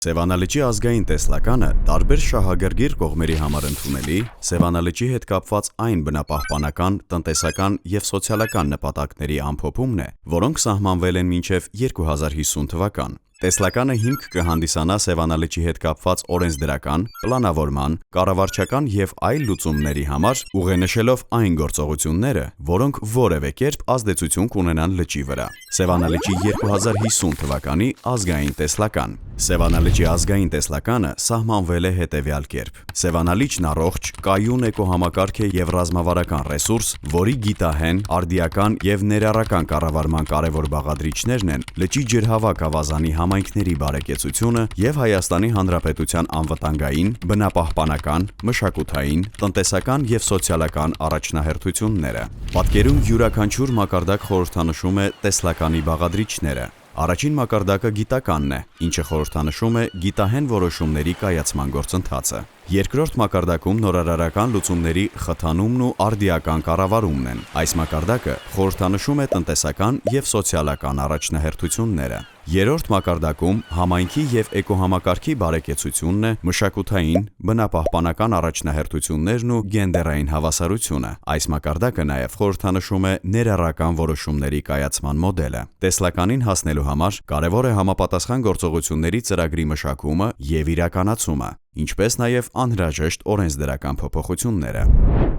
Սևանալճի ազգային տեսլականը տարբեր շահագրգիռ կողմերի համար ընդունելի, Սևանալճի հետ կապված այն բնապահպանական, տնտեսական և սոցիալական նպատակների ամփոփումն է, որոնք սահմանվել են մինչև 2050 թվական։ Տեսլականը հիմք կհանդիսանա Սևանալճի հետ կապված օրենսդրական, պլանավորման, կառավարչական և այլ լուծումների համար, ուղենշելով այն գործողությունները, որոնք որևէ կերպ ազդեցություն կունենան լճի վրա։ Սևանալճի 2050 թվականի ազգային տեսլական։ Սևանալճի ազգային տեսլականը սահմանվել է հետևյալ կերպ. Սևանալիճն առողջ, կայուն էկոհամակարգ է և ռազմավարական ռեսուրս, որի գիտահեն, արդիական և ներառական կառավարման կարևոր բաղադրիչներն են լճի ջրհավաք ավազանի համայնքների բարեկեցությունը և Հայաստանի Հանրապետության անվտանգային, բնապահպանական, մշակութային, տնտեսական և սոցիալական առաջնահերթությունները։ Պատկերում յուրաքանչյուր մակարդակ խորհրդանշում է տեսլականի բաղադրիչները։ Առաջին մակարդակը գիտականն է, ինչը խորհրդանշում է գիտահեն որոշումների կայացման գործընթացը։ Երկրորդ մակարդակում նորարարական լուծումների խթանումն ու արդիական կառավարումն են։ Այս մակարդակը խորհրդանշում է տնտեսական և սոցիալական առաջնահերթությունները։ Երրորդ մակարդակում համայնքի և էկոհամակարգի բարեկեցությունն է, մշակութային, բնապահպանական առաջնահերթություններն ու գենդերային հավասարությունը։ Այս մակարդակը նաև խորհրդանշում է ներառական որոշումների կայացման մոդելը։ Տեսլականին հասնելու համար կարևոր է համապատասխան գործողությունների ծրագրի մշակումը և իրականացումը, ինչպես նաև անհրաժեշտ օրենսդրական փոփոխությունները։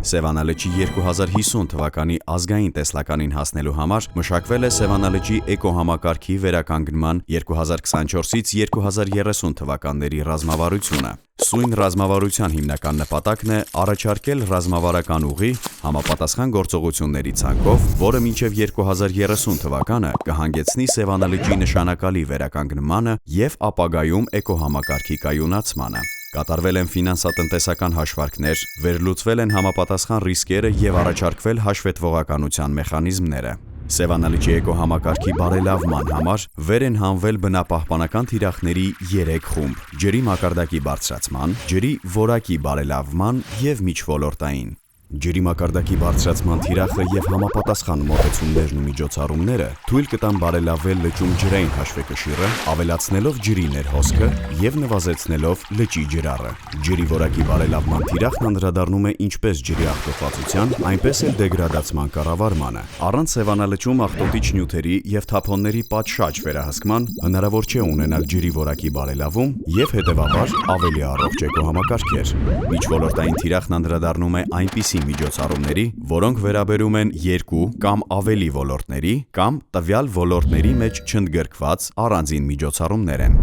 Սևանալճի 2050 թվականի ազգային տեսլականին հասնելու համար մշակվել է Սևանալճի էկոհամակարգի վերականգնման 2024-ից 2030 թվականների ռազմավարությունը։ Սույն ռազմավարության հիմնական նպատակն է առաջարկել ռազմավարական ուղի համապատասխան գործողությունների ցանկով, որը մինչև 2030 թվականը կհանգեցնի Սևանալճի նշանակալի վերականգնմանը և ապագայում էկոհամակարգի կայունացմանը։ Կատարվել են ֆինանսատնտեսական հաշվարկներ, վերլուծվել են համապատասխան ռիսկերը և առաջարկվել հաշվետվողականության մեխանիզմները։ Սևանալճի էկոհամակարգի բարելավման համար վեր են հանվել բնապահպանական թիրախների 3 խումբ՝ ջրի մակարդակի բարձրացման, ջրի որակի բարելավման և միջոլորտային։ Ջրի մակարդակի բարձրացման թիրախը և համապատասխան մոտեցումներն ու միջոցառումները թույլ կտան բարելավել լճում ջրային հաշվեկշիռը, ավելացնելով ջրի ներհոսքը և նվազեցնելով լճի ջրառը։ Ջրի որակի բարելավման թիրախն անդրադառնում է ինչպես ջրի աղտոտվածության, այնպես էլ դեգրադացման կառավարմանը։ Առանց Սևանալճում աղտոտիչ նյութերի և թափոնների պատշաճ վերահսկման հնարավոր չէ ունենալ ջրի որակի բարելավում և հետևաբար ավելի առողջ էկոհամակարգեր։ Միջոլորտային թիրախն անդրադառնում է այնպիսի միջոցառումների, որոնք վերաբերում են 2 կամ ավելի ոլորտների կամ տվյալ ոլորտների մեջ չընդգրկված առանձին միջոցառումներ են։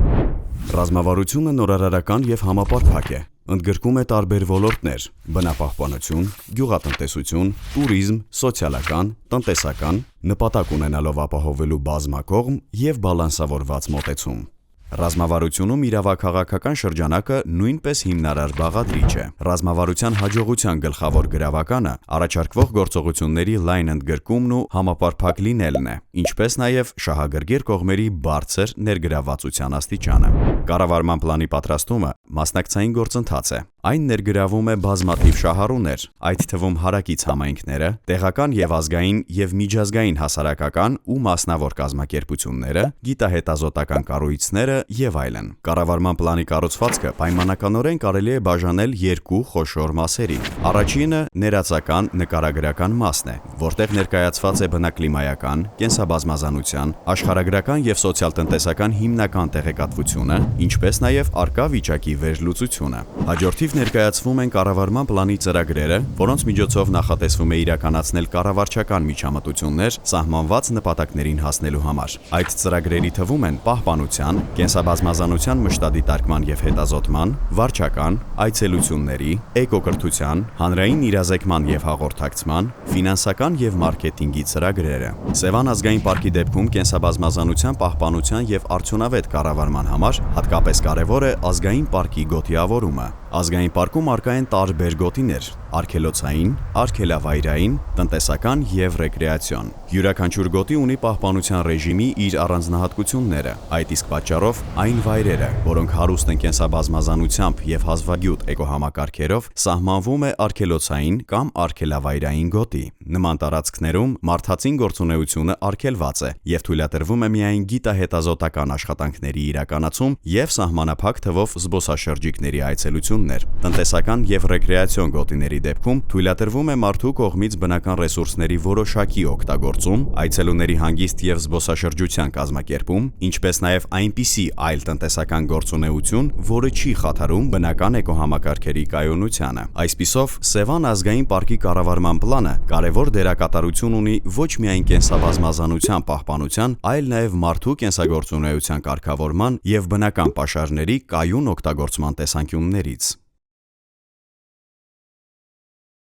Ռազմավարությունը նորարարական և համապարփակ է, ընդգրկում է տարբեր ոլորտներ՝ բնապահպանություն, գյուղատնտեսություն, տուրիզմ, սոցիալական, տնտեսական, նպատակ ունենալով ապահովելու բազմակողմ և բալանսավորված մոտեցում։ Ռազմավարությունում իրավաքաղաքական շրջանակը նույնպես հիմնարար բաղադրիչ է։ Ռազմավարության հաջողության գլխավոր գրավականը առաջարկվող գործողությունների լայն ընդգրկումն ու համապարփակ լինելն է, ինչպես նաև շահագրգիռ կողմերի բարձր ներգրավվածության աստիճանը։ Կառավարման պլանի պատրաստումը մասնակցային գործընթաց է։ Այն ներգրավում է բազմաթիվ շահառուներ, այդ թվում հարակից համայնքները, տեղական և ազգային և միջազգային հասարակական ու մասնավոր կազմակերպությունները, գիտահետազոտական կառույցները և այլն։ Կառավարման պլանի կառուցվածքը պայմանականորեն կարելի է բաժանել 2 խոշոր մասերի։ Առաջինը ներածական նկարագրական մասն է, որտեղ ներկայացված է բնակլիմայական, կենսաբազմազանության, աշխարհագրական և սոցիալ-տնտեսական հիմնական տեղեկատվությունը, ինչպես նաև առկա վիճակի վերլուծությունը։ Հաջորդիվ ներկայացվում են կառավարման պլանի ծրագրերը, որոնց միջոցով նախատեսվում է իրականացնել կառավարչական միջամտություններ սահմանված նպատակներին հասնելու համար։ Այդ ծրագրերի թվում են պահպանության, կենսաբազմազանության մշտադիտարկման և հետազոտման, վարչական, այցելությունների, էկոկրթության, հանրային իրազեկման և հաղորդակցման, ֆինանսական և մարքեթինգի ծրագրերը։ Սևան ազգային պարկի դեպքում կենսաբազմազանության պահպանության և արդյունավետ կառավարման համար հատկապես կարևոր է ազգային պարկի գոտիավորումը։ Ազգային պարկում առկա են տարբեր գոտիներ, արգելոցային, արգելավայրային, տնտեսական եւ ռեկրեացիոն։ Յուրաքանչյուր գոտի ունի պահպանության ռեժիմի իր առանձնահատկությունները, այդ իսկ պատճառով այն վայրերը, որոնք հարուստ են կենսաբազմազանությամբ եւ հազվագյուտ էկոհամակարգերով, սահմանվում է արգելոցային կամ արգելավայրային գոտի։ Նման տարածքներում մարդածին գործունեությունը արգելված է եւ թույլատրվում է միայն գիտահետազոտական աշխատանքների իրականացում եւ սահմանափակ թվով զբոսաշրջիկների այցելություններ։ Տնտեսական եւ ռեկրեացիոն գոտիների դեպքում թույլատրվում է մարդու կողմից բնական ռեսուրսների որոշակի օգտագործում, այցելուների հանգիստ եւ զբոսաշրջության կազմակերպում, ինչպես նաեւ այնպիսի այլ տնտեսական գործունեություն, որը չի խաթարում բնական էկոհամակարգերի կայունությանը։ Այսպիսով, Սևան ազգային պարկի կառավարման պլանը կարևոր դերակատարություն ունի ոչ միայն կենսաբազմազանության պահպանության, այլ նաեւ մարդու կենսագործունեության կարգավորման եւ բնական պաշարների կայուն օգտագործման տեսանկյուններից։